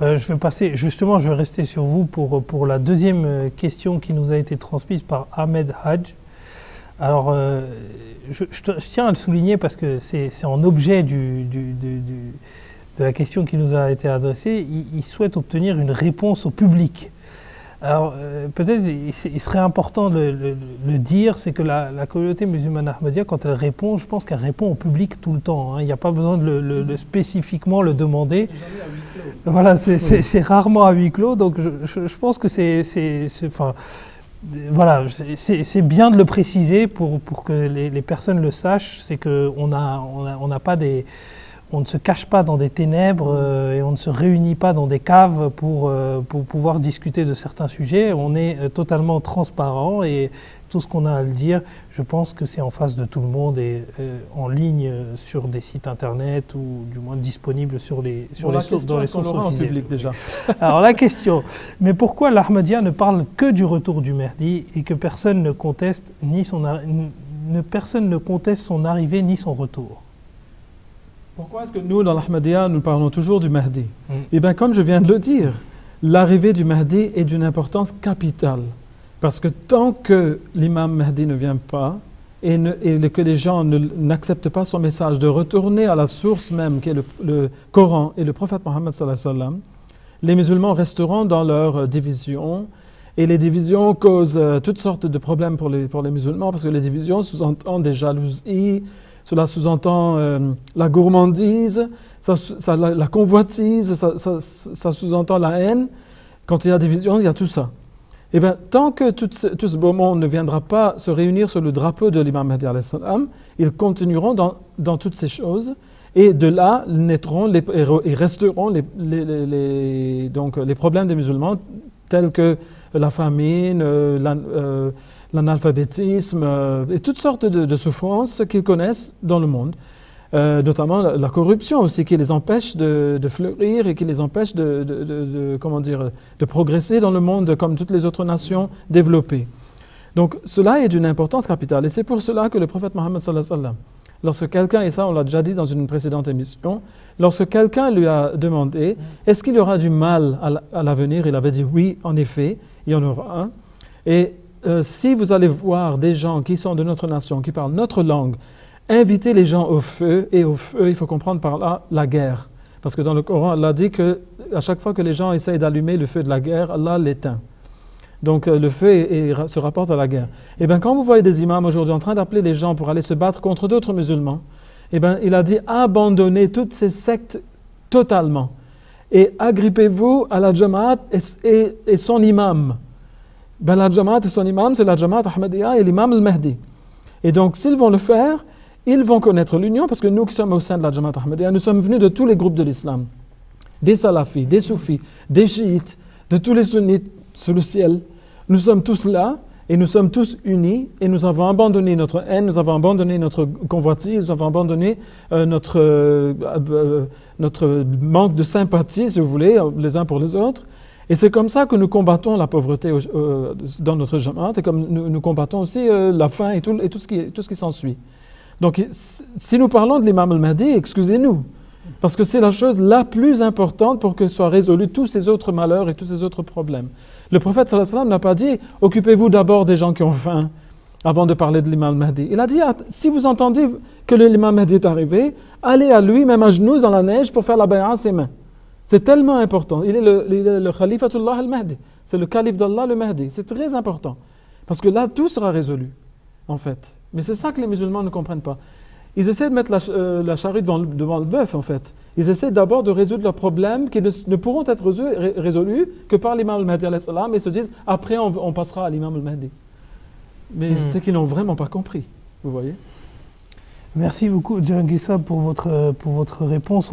Je vais passer, justement, je vais rester sur vous pour la deuxième question qui nous a été transmise par Ahmed Hadj. Alors, je tiens à le souligner parce que c'est en objet de la question qui nous a été adressée. Il souhaite obtenir une réponse au public. Alors, peut-être il serait important de le dire, c'est que la communauté musulmane ahmadiyya, quand elle répond, je pense qu'elle répond au public tout le temps. Hein. Il n'y a pas besoin de spécifiquement le demander. Voilà, c'est rarement à huis clos, donc je pense que voilà, c'est bien de le préciser pour que les personnes le sachent. C'est qu'on n'a pas des... On ne se cache pas dans des ténèbres et on ne se réunit pas dans des caves pour pouvoir discuter de certains sujets. On est totalement transparent et tout ce qu'on a à le dire, je pense que c'est en face de tout le monde et en ligne sur des sites internet ou du moins disponible sur les sources officielles. Public déjà. Alors la question, mais pourquoi l'Ahmadiyya ne parle que du retour du Mahdi et que personne ne conteste son arrivée ni son retour? Pourquoi est-ce que nous, dans l'Ahmadiyya, nous parlons toujours du Mahdi? Eh bien, comme je viens de le dire, l'arrivée du Mahdi est d'une importance capitale. Parce que tant que l'imam Mahdi ne vient pas et que les gens n'acceptent pas son message de retourner à la source même, qui est le Coran et le prophète Mohammed sallallahu alayhi wa sallam, les musulmans resteront dans leur division. Et les divisions causent toutes sortes de problèmes pour les musulmans, parce que les divisions sous-entendent des jalousies, cela sous-entend la gourmandise, la convoitise, ça sous-entend la haine. Quand il y a division, il y a tout ça. Eh bien, tant que tout ce beau monde ne viendra pas se réunir sur le drapeau de l'imam Mahdi alayhi salam, ils continueront dans toutes ces choses. Et de là naîtront et resteront les problèmes des musulmans, tels que la famine, l'analphabétisme et toutes sortes de souffrances qu'ils connaissent dans le monde, notamment la corruption aussi qui les empêche de fleurir et qui les empêche de progresser dans le monde comme toutes les autres nations développées. Donc cela est d'une importance capitale et c'est pour cela que le prophète Mohammed sallallahu alayhi wa sallam, lorsque quelqu'un, et ça on l'a déjà dit dans une précédente émission, lorsque quelqu'un lui a demandé est-ce qu'il y aura du mal à l'avenir, il avait dit oui, en effet, il y en aura un. Et si vous allez voir des gens qui sont de notre nation, qui parlent notre langue, invitez les gens au feu, et au feu, il faut comprendre par là la guerre. Parce que dans le Coran, Allah dit qu'à chaque fois que les gens essayent d'allumer le feu de la guerre, Allah l'éteint. Donc le feu se rapporte à la guerre. Et bien quand vous voyez des imams aujourd'hui en train d'appeler les gens pour aller se battre contre d'autres musulmans, et bien il a dit abandonnez toutes ces sectes totalement et agrippez-vous à la Jamaat et son imam. Ben, la Jamaat et son imam, c'est la Jamaat Ahmadiyya et l'imam al-Mahdi. Et donc, s'ils vont le faire, ils vont connaître l'union, parce que nous qui sommes au sein de la Jamaat Ahmadiyya, nous sommes venus de tous les groupes de l'islam. Des salafis, des soufis, des chiites, de tous les sunnites sous le ciel. Nous sommes tous là, et nous sommes tous unis, et nous avons abandonné notre haine, nous avons abandonné notre convoitise, nous avons abandonné notre manque de sympathie, si vous voulez, les uns pour les autres. Et c'est comme ça que nous combattons la pauvreté dans notre Jamaat et comme nous combattons aussi la faim et tout ce qui s'ensuit. Donc si nous parlons de l'imam al-Mahdi, excusez-nous, parce que c'est la chose la plus importante pour que soient résolus tous ces autres malheurs et tous ces autres problèmes. Le prophète sallallahu alayhi wa sallam n'a pas dit « Occupez-vous d'abord des gens qui ont faim avant de parler de l'imam al-Mahdi ». Il a dit « Si vous entendez que l'imam al-Mahdi est arrivé, allez à lui, même à genoux dans la neige, pour faire la bay'a à ses mains. » C'est tellement important. Il est le Khalifatullah al-Mahdi. C'est le calife d'Allah, le Mahdi. C'est très important. Parce que là, tout sera résolu, en fait. Mais c'est ça que les musulmans ne comprennent pas. Ils essaient de mettre la charrue devant le bœuf, en fait. Ils essaient d'abord de résoudre leurs problèmes qui ne pourront être résolus que par l'imam al-Mahdi alayhi salam et se disent, après, on passera à l'imam al-Mahdi. Mais c'est qu'ils n'ont vraiment pas compris. Vous voyez ? Merci beaucoup, Djangissa, pour votre réponse.